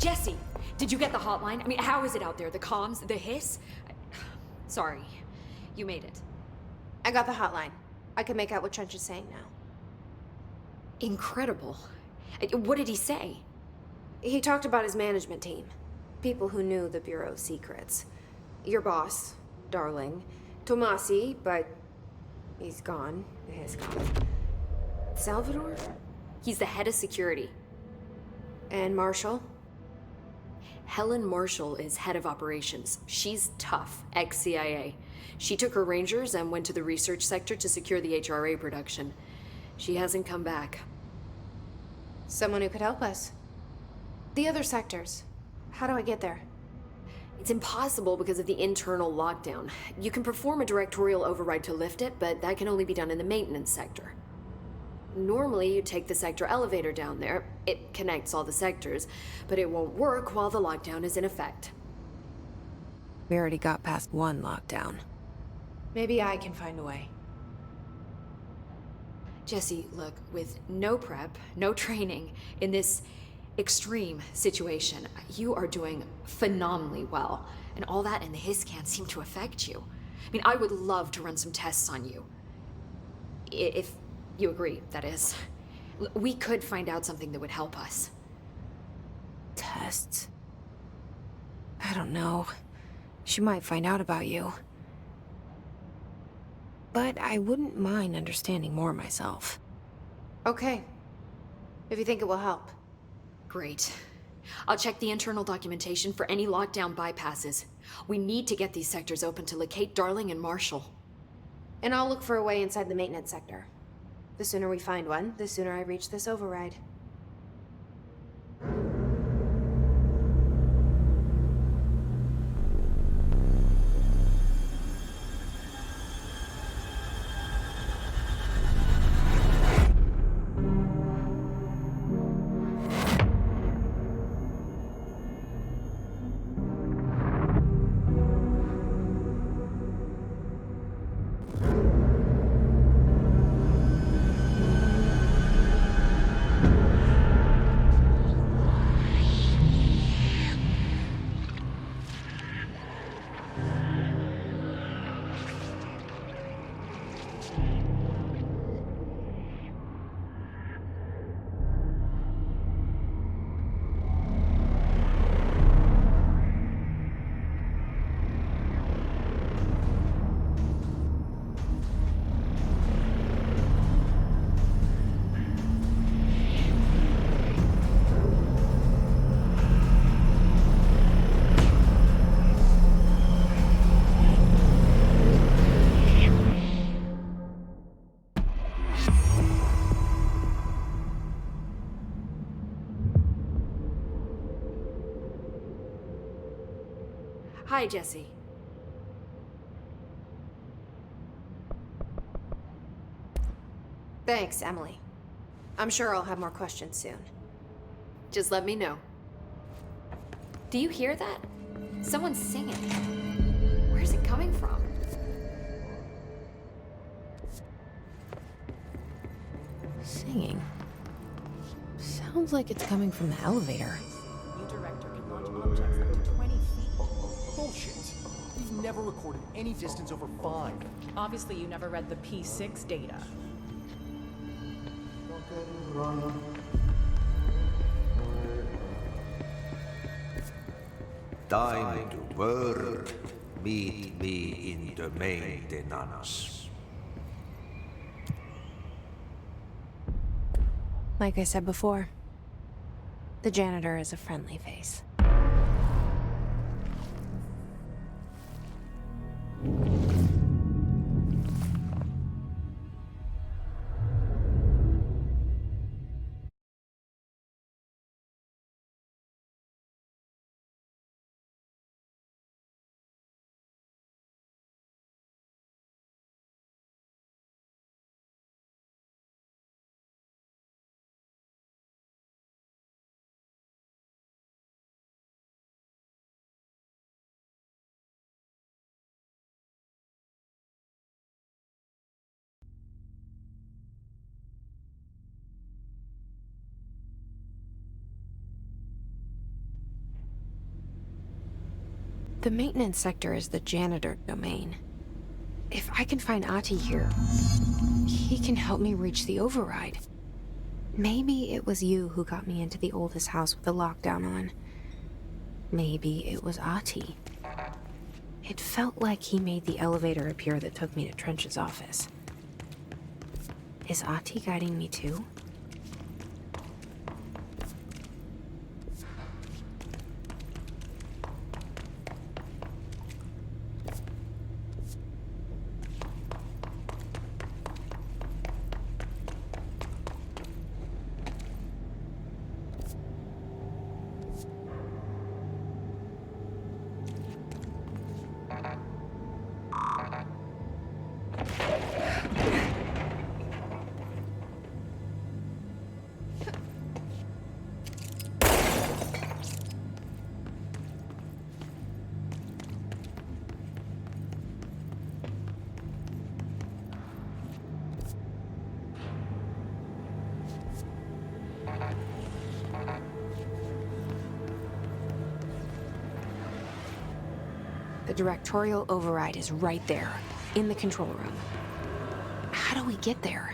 Jesse, did you get the hotline? I mean, how is it out there? The comms, the hiss? Sorry, you made it. I got the hotline. I can make out what Trench is saying now. Incredible. What did he say? He talked about his management team. People who knew the Bureau's secrets. Your boss, Darling. Tomasi, but he's gone. His gone. Salvador? He's the head of security. And Marshall? Helen Marshall is head of operations. She's tough, ex-CIA. She took her Rangers and went to the research sector to secure the HRA production. She hasn't come back. Someone who could help us. The other sectors. How do I get there? It's impossible because of the internal lockdown. You can perform a directorial override to lift it, but that can only be done in the maintenance sector. Normally, you take the sector elevator down there. It connects all the sectors, but it won't work while the lockdown is in effect. We already got past one lockdown. Maybe I can find a way. Jesse, look, with no prep, no training, in this extreme situation, you are doing phenomenally well. And all that and the hiss can't seem to affect you. I mean, I would love to run some tests on you. If you agree, that is. We could find out something that would help us. Tests? I don't know. She might find out about you. But I wouldn't mind understanding more myself. Okay. If you think it will help. Great. I'll check the internal documentation for any lockdown bypasses. We need to get these sectors open to locate Darling and Marshall. And I'll look for a way inside the maintenance sector. The sooner we find one, the sooner I reach this override. Hi, Jesse. Thanks, Emily. I'm sure I'll have more questions soon. Just let me know. Do you hear that? Someone's singing. Where's it coming from? Singing? Sounds like it's coming from the elevator. New director can launch objects up to 20 feet. Bullshit. We've never recorded any distance over 5. Obviously, you never read the P6 data. Time to work. Meet me in the maintenance. Like I said before, the janitor is a friendly face. The maintenance sector is the janitor domain. If I can find Ahti here, he can help me reach the override. Maybe it was you who got me into the oldest house with the lockdown on. Maybe it was Ahti. It felt like he made the elevator appear that took me to Trench's office. Is Ahti guiding me too? The directorial override is right there, in the control room. How do we get there?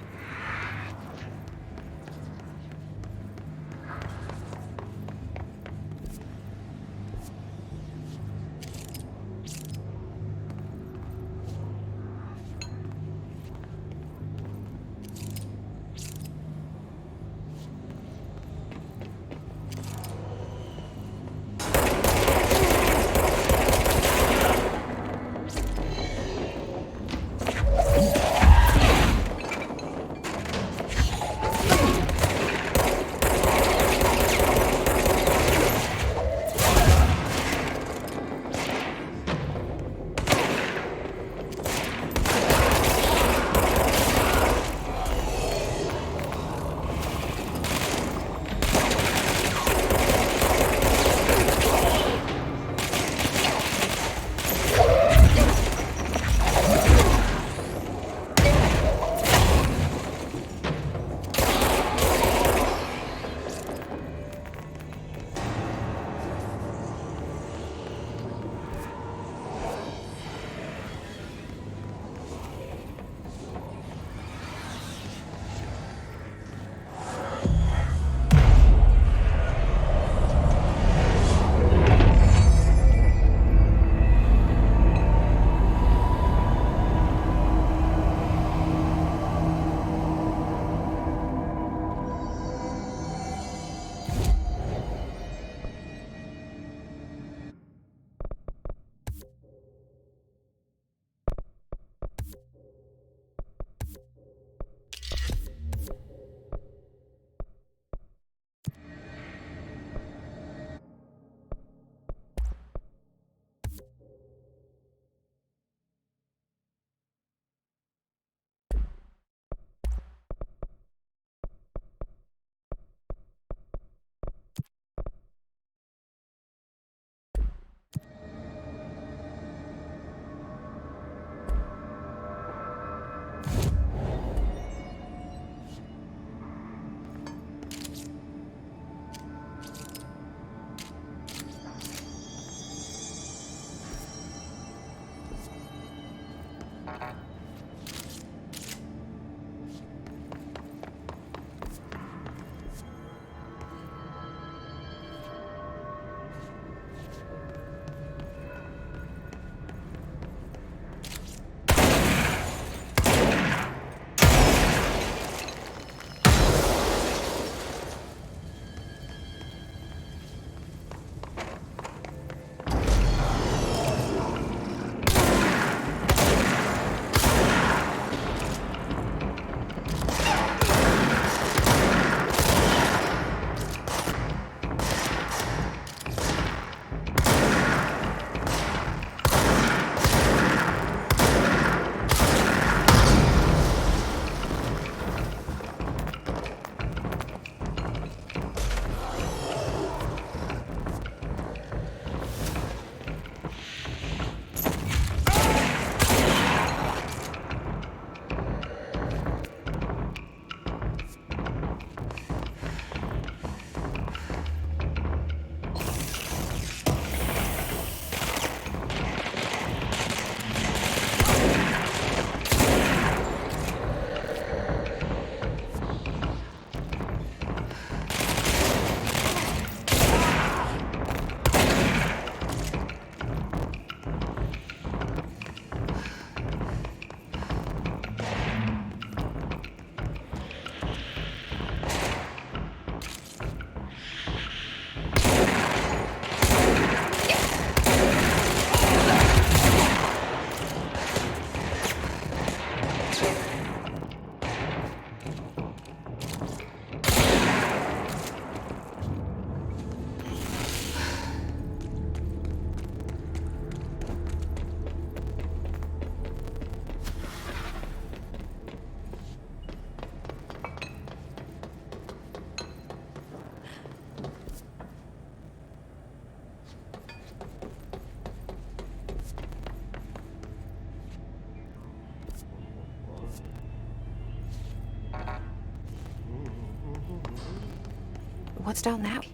What's down that way?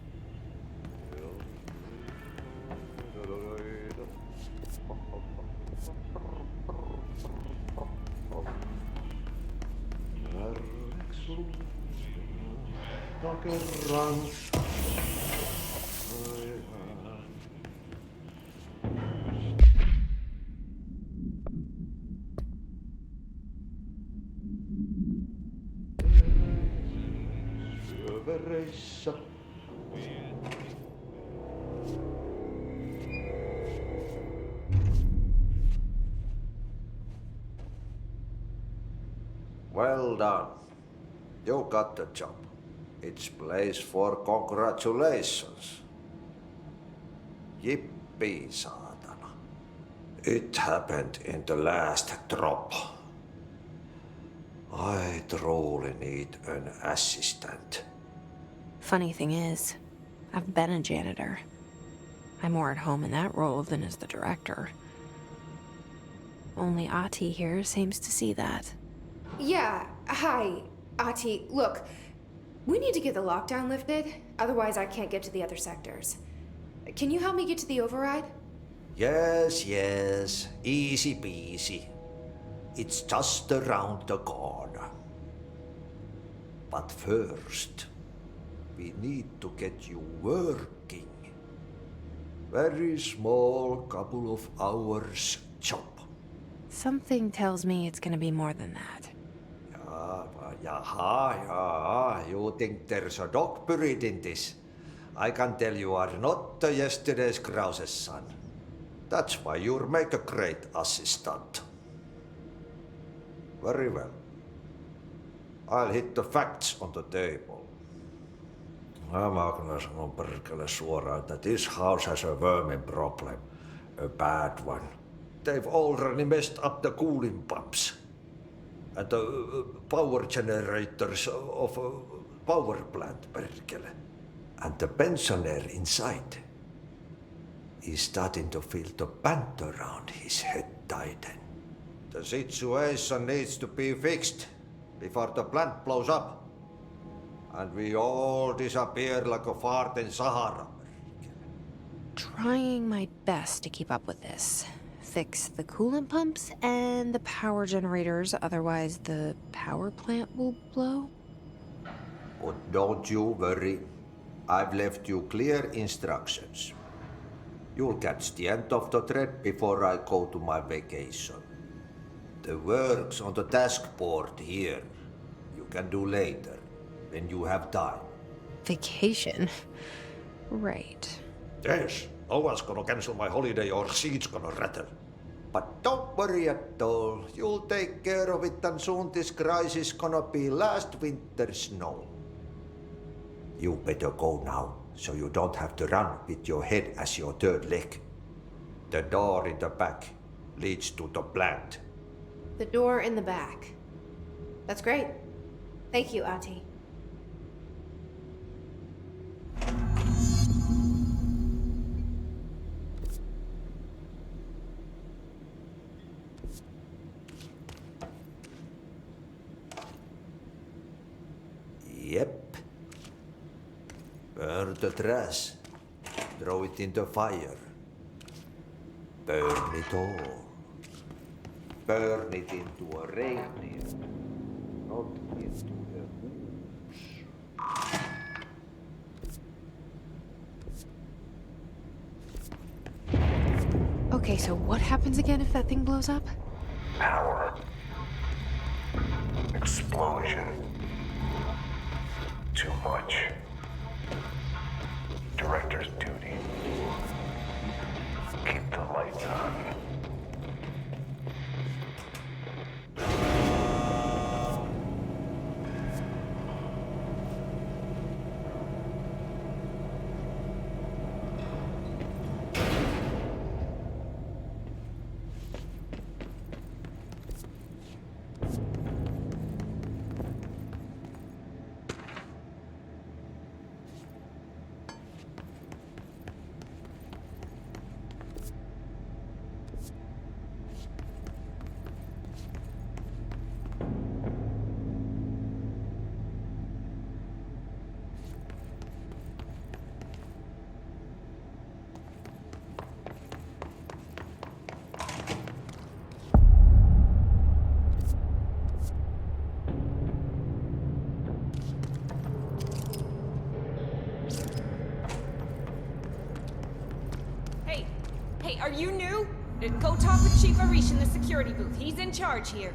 Syövereissä. Well done. You got the job. It's place for congratulations. Yippee, saatana. It happened in the last drop. I truly need an assistant. Funny thing is, I've been a janitor. I'm more at home in that role than as the director. Only Ati here seems to see that. Yeah, hi, Ati. Look, we need to get the lockdown lifted, otherwise I can't get to the other sectors. Can you help me get to the override? Yes, yes. Easy peasy. It's just around the corner. But first, we need to get you working. Very small, couple of hours job. Something tells me it's gonna be more than that. Yaha, you think there's a dog buried in this? I can tell you are not yesterday's Krause's son. That's why you'll make a great assistant. Very well. I'll hit the facts on the table. Mä kyllä sanon perkele suoraan, että this house has a vermin problem. A bad one. They've already messed up the cooling pumps. And the power generators of a power plant, perkele. And the pensioner inside is starting to feel the band around his head tighten. The situation needs to be fixed before the plant blows up. And we all disappear like a fart in Sahara. Trying my best to keep up with this. Fix the coolant pumps and the power generators, otherwise the power plant will blow. But don't you worry. I've left you clear instructions. You'll catch the end of the thread before I go to my vacation. The work's on the task board here. You can do later, when you have time. Vacation? Right. Yes, no one's gonna cancel my holiday or seat's gonna rattle. But don't worry at all. You'll take care of it and soon this crisis gonna be last winter's snow. You better go now, so you don't have to run with your head as your third leg. The door in the back leads to the plant. The door in the back. That's great. Thank you, Ati. Yep. Burn the trash. Throw it in the fire. Burn it all. Burn it into a reindeer, not into a goose. Okay, so what happens again if that thing blows up? Power. Explosion. Too much. Director's duty. Keep the lights on. Hey, are you new? Go talk with Chief Arish in the security booth. He's in charge here.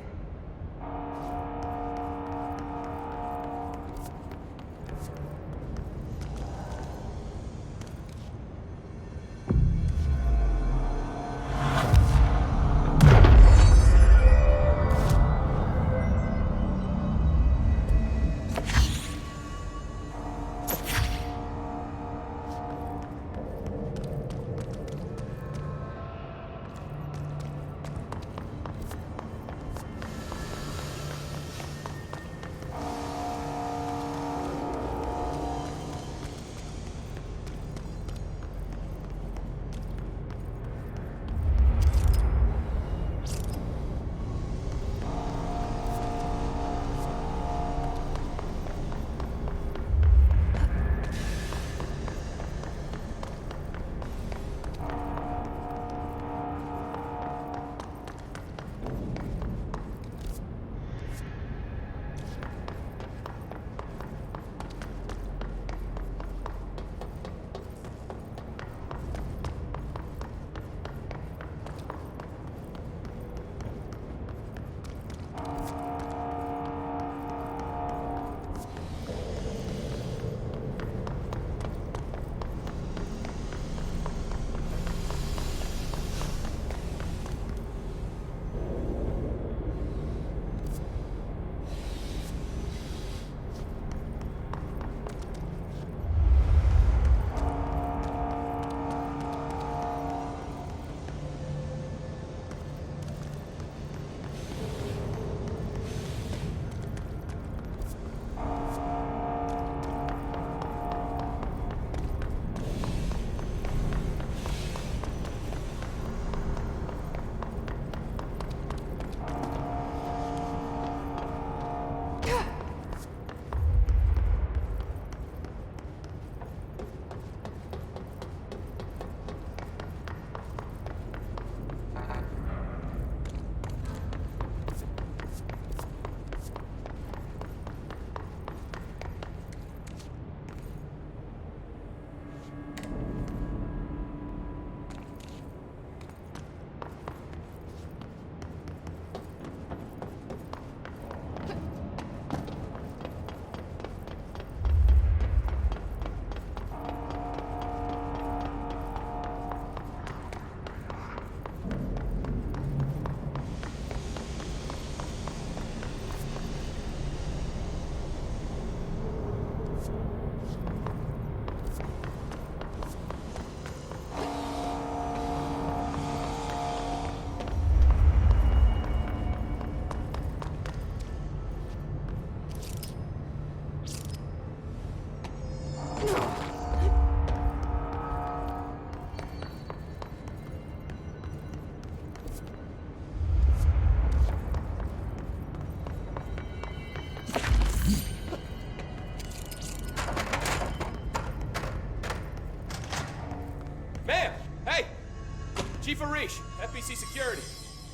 Chief Arish, FBC Security.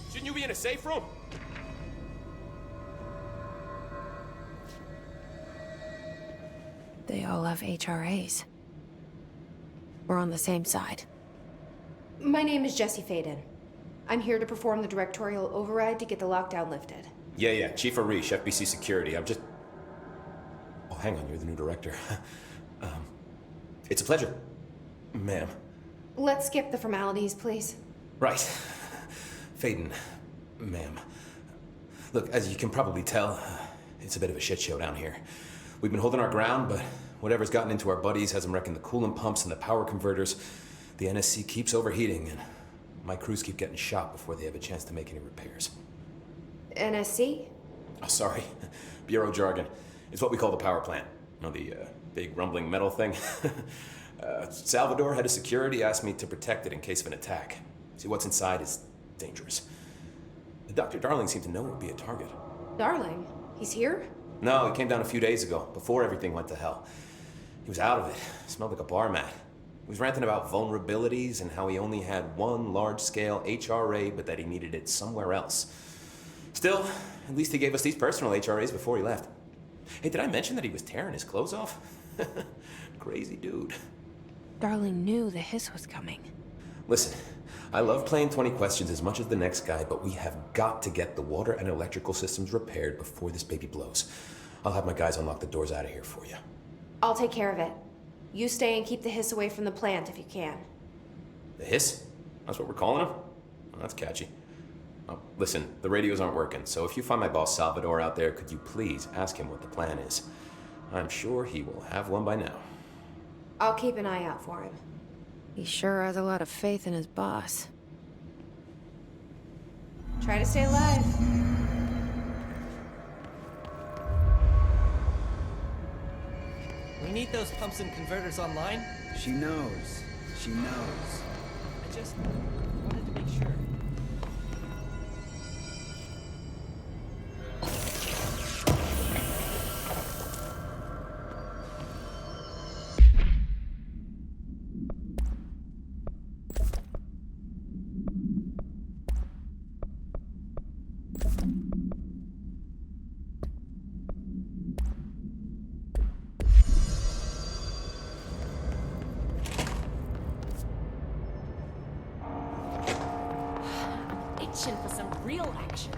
Shouldn't you be in a safe room? They all have HRAs. We're on the same side. My name is Jesse Faden. I'm here to perform the directorial override to get the lockdown lifted. Yeah, Chief Arish, FBC Security. I'm just... Oh, hang on, you're the new director. It's a pleasure, ma'am. Let's skip the formalities, please. Right. Faden, ma'am. Look, as you can probably tell, it's a bit of a shit show down here. We've been holding our ground, but whatever's gotten into our buddies has them wrecking the coolant pumps and the power converters. The NSC keeps overheating, and my crews keep getting shot before they have a chance to make any repairs. NSC? Oh, sorry. Bureau jargon. It's what we call the power plant. You know, the big rumbling metal thing? Salvador, head of security, asked me to protect it in case of an attack. See, what's inside is dangerous. Dr. Darling seemed to know it would be a target. Darling? He's here? No, he came down a few days ago, before everything went to hell. He was out of it. Smelled like a bar mat. He was ranting about vulnerabilities and how he only had one large-scale HRA, but that he needed it somewhere else. Still, at least he gave us these personal HRAs before he left. Hey, did I mention that he was tearing his clothes off? Crazy dude. Darling knew the hiss was coming. Listen, I love playing 20 questions as much as the next guy, but we have got to get the water and electrical systems repaired before this baby blows. I'll have my guys unlock the doors out of here for you. I'll take care of it. You stay and keep the hiss away from the plant if you can. The hiss? That's what we're calling him? Well, that's catchy. Oh, listen, the radios aren't working, so if you find my boss Salvador out there, could you please ask him what the plan is? I'm sure he will have one by now. I'll keep an eye out for him. He sure has a lot of faith in his boss. Try to stay alive. We need those pumps and converters online. She knows. She knows. I just wanted to make sure. Itching for some real action.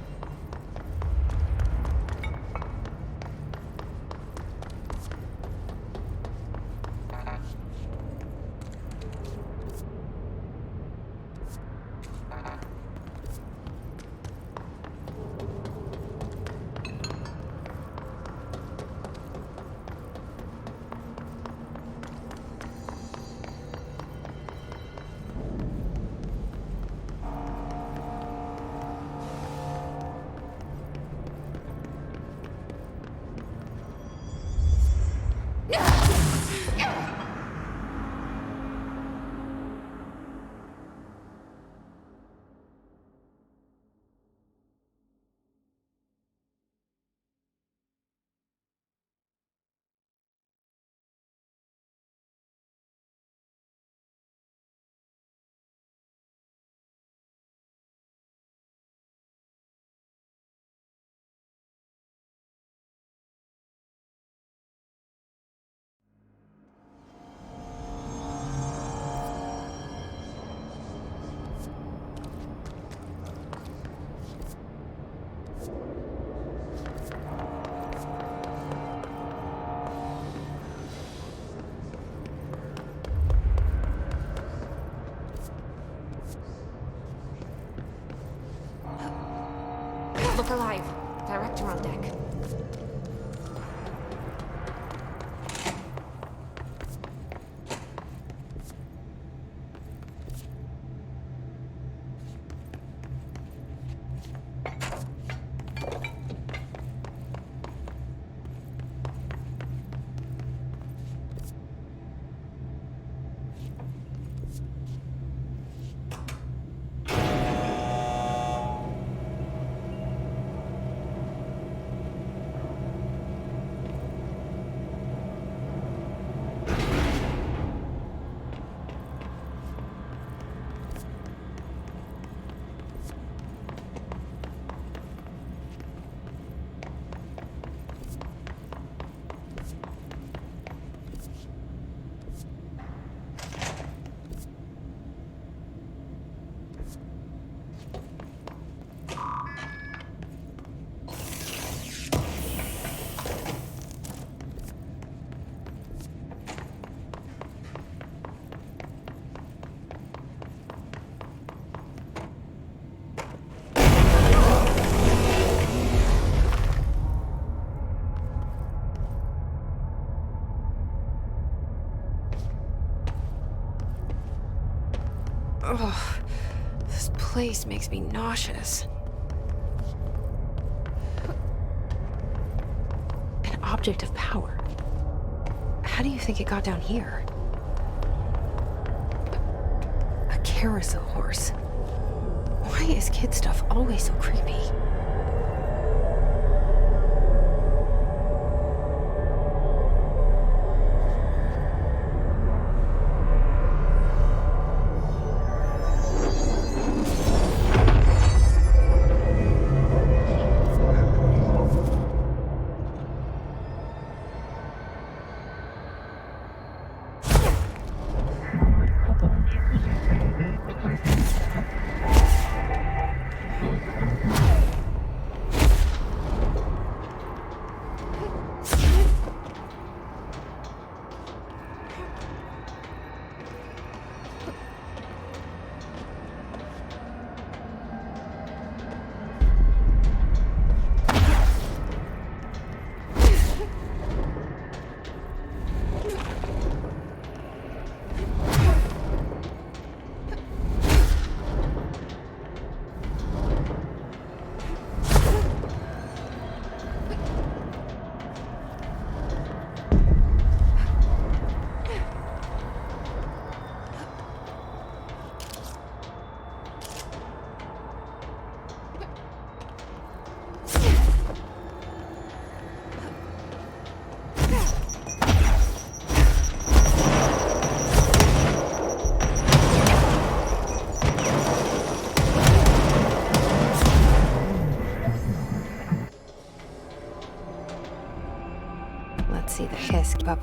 Look alive. Director on deck. Ugh, this place makes me nauseous. An object of power. How do you think it got down here? A carousel horse. Why is kid stuff always so creepy?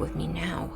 up with me now?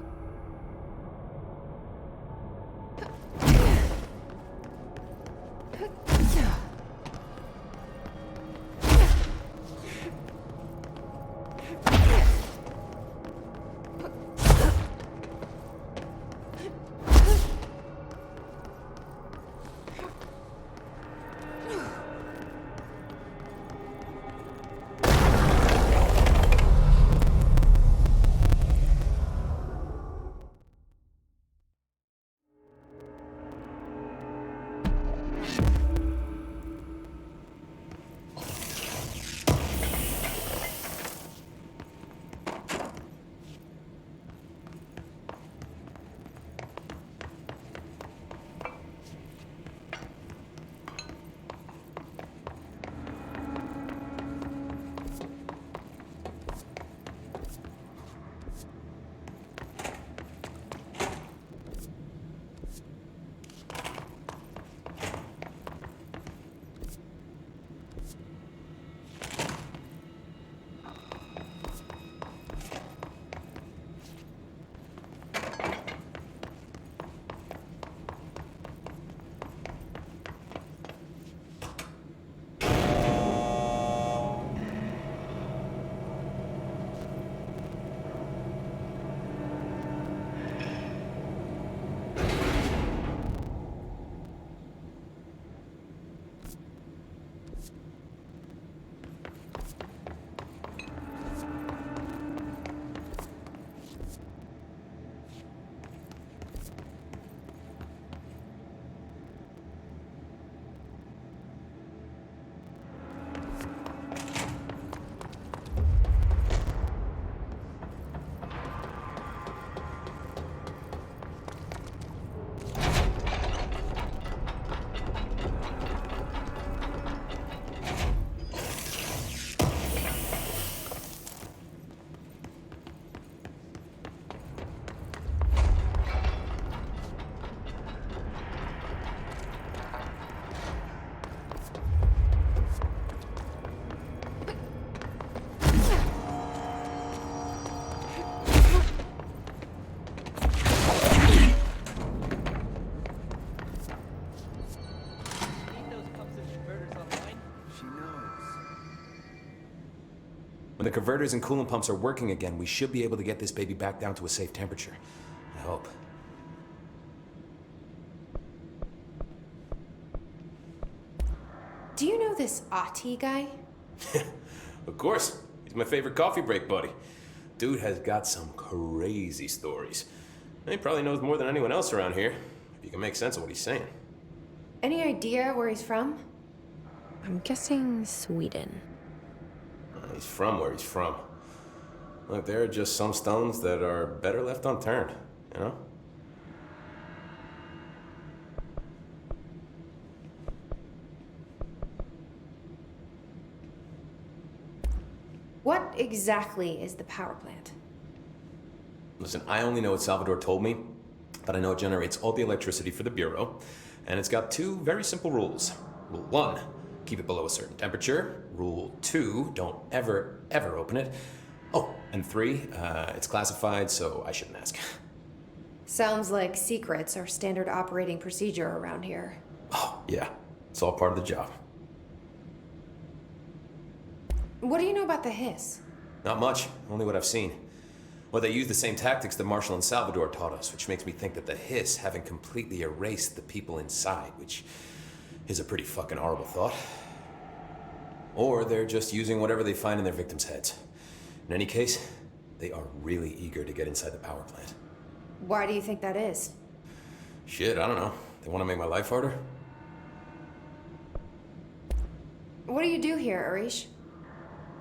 When the converters and coolant pumps are working again, we should be able to get this baby back down to a safe temperature. I hope. Do you know this Ati guy? Of course. He's my favorite coffee break buddy. Dude has got some crazy stories. He probably knows more than anyone else around here, if you can make sense of what he's saying. Any idea where he's from? I'm guessing Sweden. He's from where he's from. Look, there are just some stones that are better left unturned, you know? What exactly is the power plant? Listen, I only know what Salvador told me, but I know it generates all the electricity for the Bureau, and it's got two very simple rules. Rule 1, keep it below a certain temperature. Rule 2, don't ever, ever open it. Oh, and 3, it's classified, so I shouldn't ask. Sounds like secrets are standard operating procedure around here. Oh, yeah, it's all part of the job. What do you know about the Hiss? Not much, only what I've seen. Well, they use the same tactics that Marshall and Salvador taught us, which makes me think that the Hiss haven't completely erased the people inside, which is a pretty fucking horrible thought. Or they're just using whatever they find in their victims' heads. In any case, they are really eager to get inside the power plant. Why do you think that is? Shit, I don't know. They want to make my life harder? What do you do here, Arish?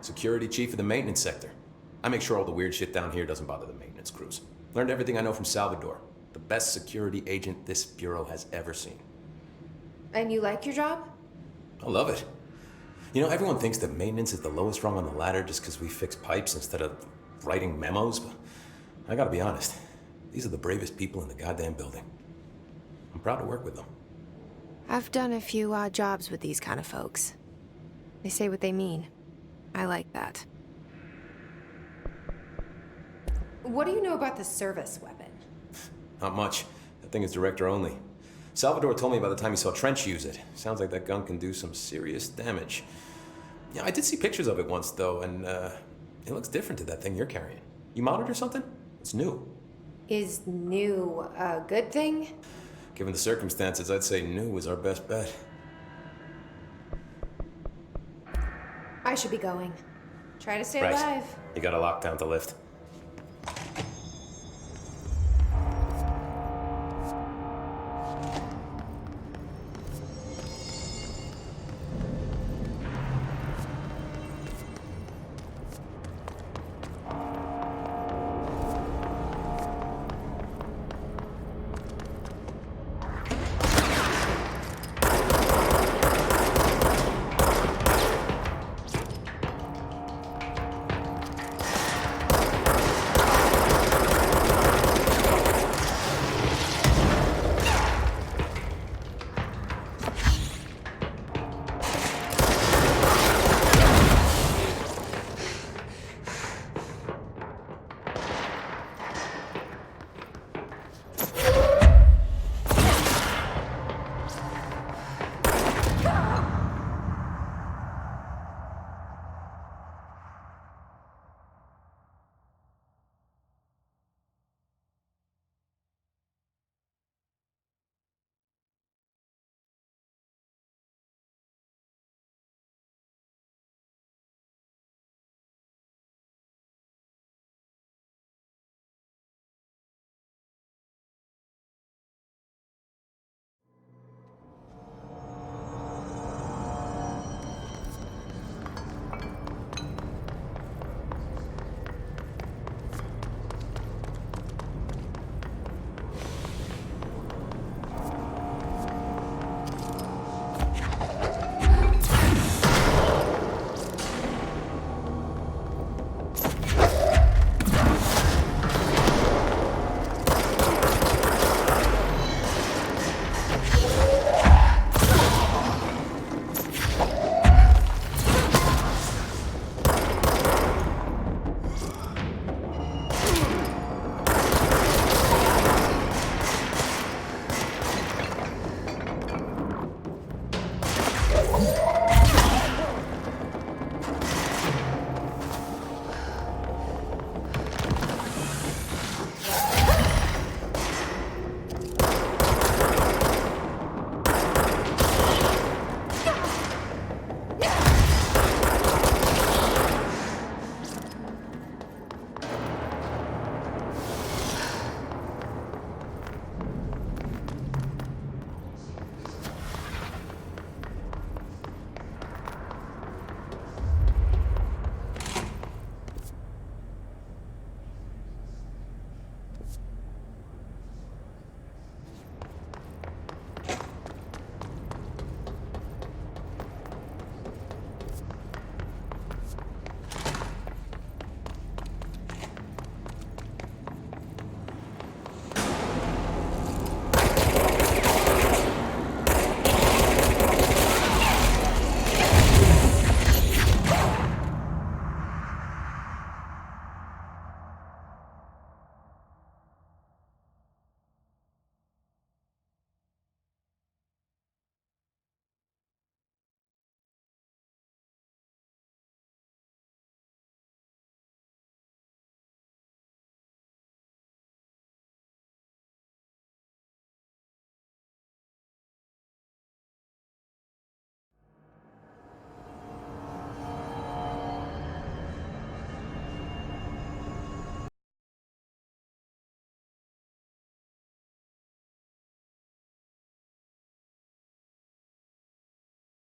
Security chief of the maintenance sector. I make sure all the weird shit down here doesn't bother the maintenance crews. Learned everything I know from Salvador. The best security agent this bureau has ever seen. And you like your job? I love it. You know, everyone thinks that maintenance is the lowest rung on the ladder just because we fix pipes instead of writing memos, but I gotta be honest. These are the bravest people in the goddamn building. I'm proud to work with them. I've done a few odd jobs with these kind of folks. They say what they mean. I like that. What do you know about the service weapon? Not much. That thing is director only. Salvador told me by the time he saw Trench use it. Sounds like that gun can do some serious damage. Yeah, I did see pictures of it once, though, and it looks different to that thing you're carrying. You modded or something? It's new. Is new a good thing? Given the circumstances, I'd say new is our best bet. I should be going. Try to stay Right. alive. You got a lockdown to lift.